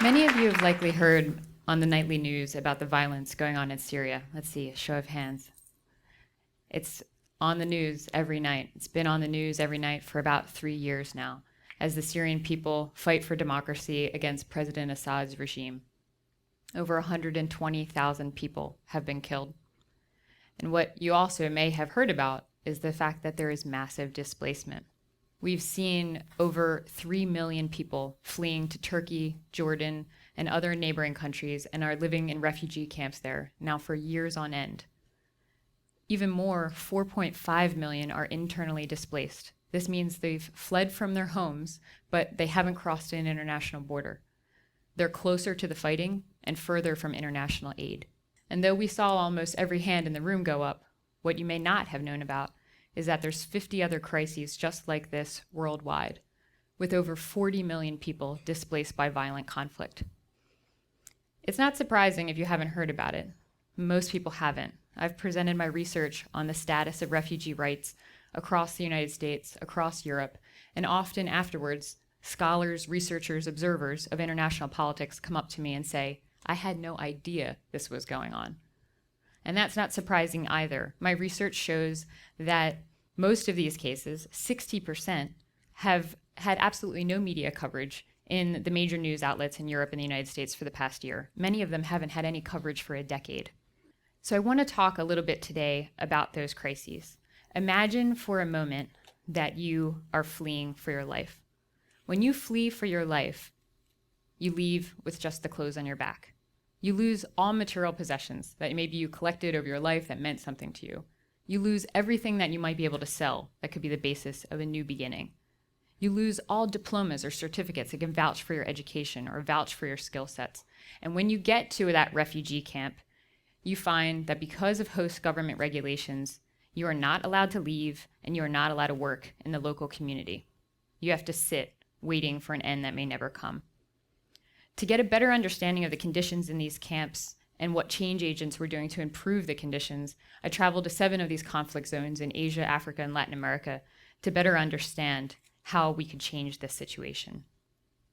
Many of you have likely heard on the nightly news about the violence going on in Syria. Let's see, a show of hands. It's on the news every night. It's been on the news every night for about 3 years now, as the Syrian people fight for democracy against President Assad's regime. Over 120,000 people have been killed. And what you also may have heard about is the fact that there is massive displacement. We've seen over 3 million people fleeing to Turkey, Jordan, and other neighboring countries and are living in refugee camps there now for years on end. Even more, 4.5 million are internally displaced. This means they've fled from their homes, but they haven't crossed an international border. They're closer to the fighting and further from international aid. And though we saw almost every hand in the room go up, what you may not have known about is that there's 50 other crises just like this worldwide, with over 40 million people displaced by violent conflict. It's not surprising if you haven't heard about it. Most people haven't. I've presented my research on the status of refugee rights across the United States, across Europe, and often afterwards, scholars, researchers, observers of international politics come up to me and say, I had no idea this was going on. And that's not surprising either. My research shows that most of these cases, 60%, have had absolutely no media coverage in the major news outlets in Europe and the United States for the past year. Many of them haven't had any coverage for a decade. So I want to talk a little bit today about those crises. Imagine for a moment that you are fleeing for your life. When you flee for your life, you leave with just the clothes on your back. You lose all material possessions that maybe you collected over your life that meant something to you. You lose everything that you might be able to sell that could be the basis of a new beginning. You lose all diplomas or certificates that can vouch for your education or vouch for your skill sets. And when you get to that refugee camp, you find that because of host government regulations, you are not allowed to leave and you are not allowed to work in the local community. You have to sit waiting for an end that may never come. To get a better understanding of the conditions in these camps and what change agents were doing to improve the conditions, I traveled to 7 of these conflict zones in Asia, Africa, and Latin America to better understand how we could change this situation.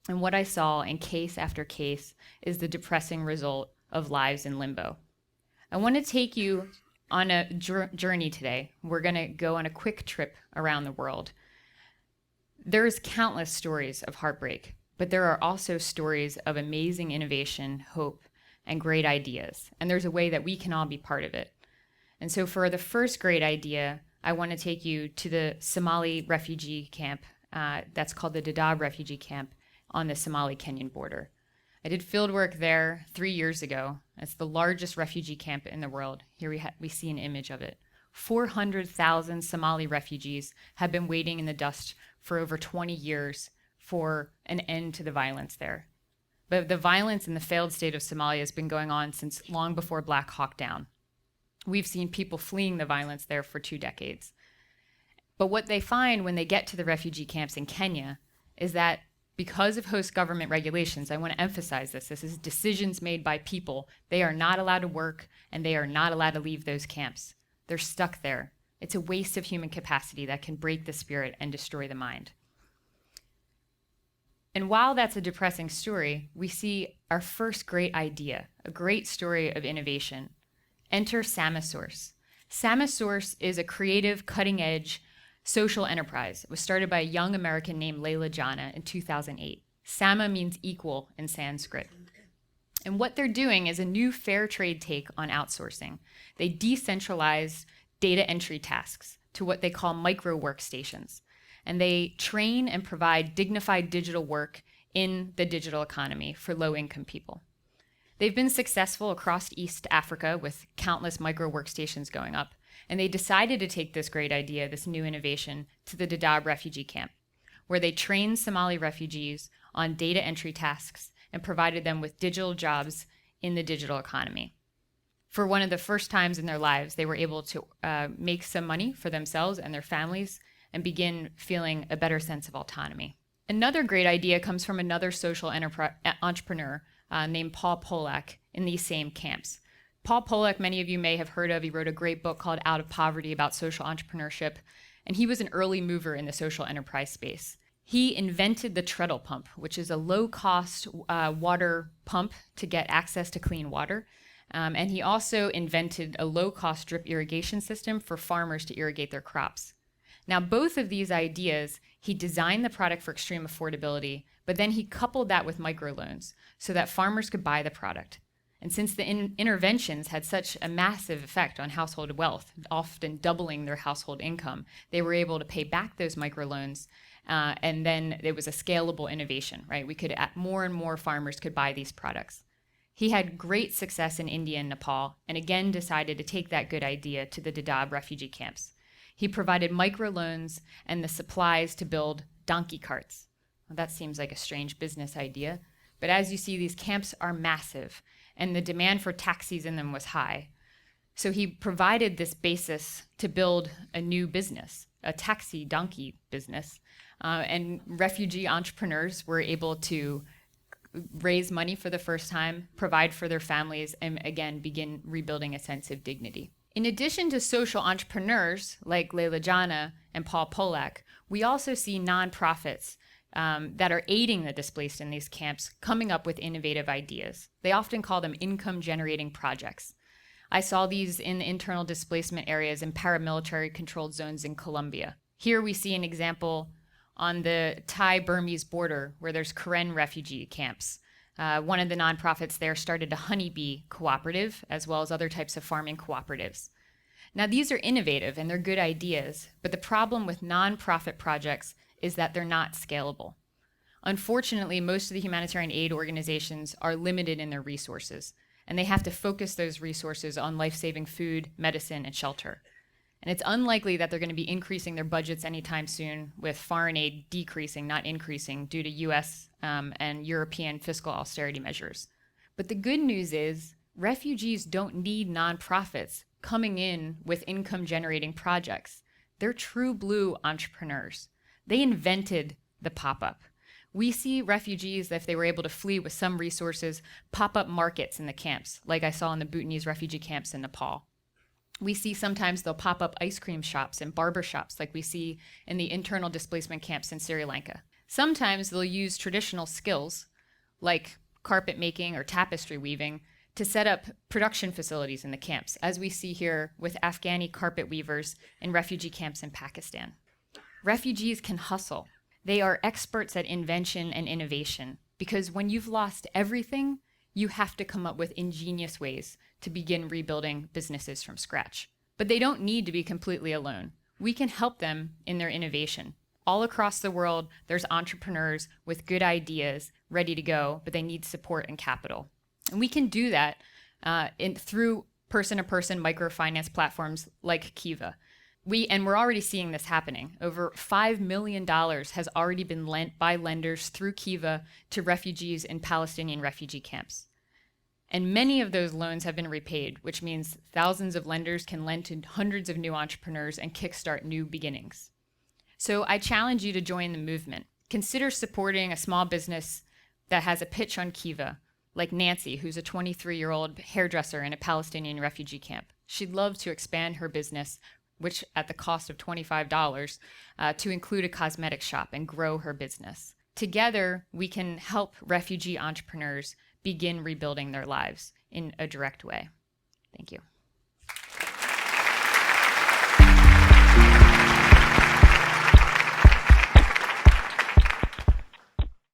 And what I saw in case after case is the depressing result of lives in limbo. I want to take you on a journey today. We're going to go on a quick trip around the world. There's countless stories of heartbreak, but there are also stories of amazing innovation, hope, and great ideas. And there's a way that we can all be part of it. And so for the first great idea, I want to take you to the Somali refugee camp that's called the Dadaab refugee camp on the Somali-Kenyan border. I did field work there 3 years ago. It's the largest refugee camp in the world. Here we see an image of it. 400,000 Somali refugees have been waiting in the dust for over 20 years for an end to the violence there. But the violence in the failed state of Somalia has been going on since long before Black Hawk Down. We've seen people fleeing the violence there for 2 decades. But what they find when they get to the refugee camps in Kenya is that because of host government regulations, I want to emphasize this is decisions made by people. They are not allowed to work and they are not allowed to leave those camps. They're stuck there. It's a waste of human capacity that can break the spirit and destroy the mind. And while that's a depressing story, we see our first great idea, a great story of innovation. Enter samasource. Samasource is a creative, cutting-edge social enterprise. It was started by a young American named Leila Jana in 2008. Sama means equal in Sanskrit. And what they're doing is a new fair trade take on outsourcing. They decentralize data entry tasks to what they call micro workstations. And they train and provide dignified digital work in the digital economy for low-income people. They've been successful across East Africa with countless micro workstations going up, and they decided to take this great idea, this new innovation, to the Dadaab refugee camp, where they trained Somali refugees on data entry tasks and provided them with digital jobs in the digital economy. For one of the first times in their lives, they were able to make some money for themselves and their families and begin feeling a better sense of autonomy. Another great idea comes from another social entrepreneur named Pollock in these same camps. Pollock, many of you may have heard of. He wrote a great book called Out of Poverty about social entrepreneurship, and he was an early mover in the social enterprise space. He invented the treadle pump, which is a low-cost water pump to get access to clean water. And he also invented a low-cost drip irrigation system for farmers to irrigate their crops. Now, both of these ideas, he designed the product for extreme affordability, but then he coupled that with microloans so that farmers could buy the product. And since the interventions had such a massive effect on household wealth, often doubling their household income, they were able to pay back those microloans. And then it was a scalable innovation, right? More and more farmers could buy these products. He had great success in India and Nepal, and again decided to take that good idea to the Dadaab refugee camps. He provided microloans and the supplies to build donkey carts. Well, that seems like a strange business idea, but as you see, these camps are massive, and the demand for taxis in them was high. So he provided this basis to build a new business, a taxi donkey business, and refugee entrepreneurs were able to raise money for the first time, provide for their families, and again, begin rebuilding a sense of dignity. In addition to social entrepreneurs like Leila Jana and Paul Pollock, we also see nonprofits that are aiding the displaced in these camps coming up with innovative ideas. They often call them income-generating projects. I saw these in the internal displacement areas in paramilitary-controlled zones in Colombia. Here we see an example on the Thai-Burmese border where there's Karen refugee camps. One of the nonprofits there started a honeybee cooperative as well as other types of farming cooperatives. Now these are innovative and they're good ideas, but the problem with nonprofit projects is that they're not scalable. Unfortunately, most of the humanitarian aid organizations are limited in their resources, and they have to focus those resources on life-saving food, medicine, and shelter. And it's unlikely that they're going to be increasing their budgets anytime soon, with foreign aid decreasing, not increasing, due to US and European fiscal austerity measures. But the good news is refugees don't need nonprofits coming in with income-generating projects. They're true blue entrepreneurs. They invented the Popup. We see refugees, if they were able to flee with some resources, pop up markets in the camps, like I saw in the Bhutanese refugee camps in Nepal. We see sometimes they'll pop up ice cream shops and barber shops like we see in the internal displacement camps in Sri Lanka. Sometimes they'll use traditional skills like carpet making or tapestry weaving to set up production facilities in the camps, as we see here with Afghani carpet weavers in refugee camps in Pakistan. Refugees can hustle. They are experts at invention and innovation because when you've lost everything, you have to come up with ingenious ways to begin rebuilding businesses from scratch. But they don't need to be completely alone. We can help them in their innovation. All across the world, there's entrepreneurs with good ideas ready to go, but they need support and capital. And we can do that through person-to-person microfinance platforms like Kiva. We're already seeing this happening. Over $5 million has already been lent by lenders through Kiva to refugees in Palestinian refugee camps. And many of those loans have been repaid, which means thousands of lenders can lend to hundreds of new entrepreneurs and kickstart new beginnings. So I challenge you to join the movement. Consider supporting a small business that has a pitch on Kiva, like Nancy, who's a 23-year-old hairdresser in a Palestinian refugee camp. She'd love to expand her business, which at the cost of $25, to include a cosmetic shop and grow her business. Together, we can help refugee entrepreneurs begin rebuilding their lives in a direct way. Thank you.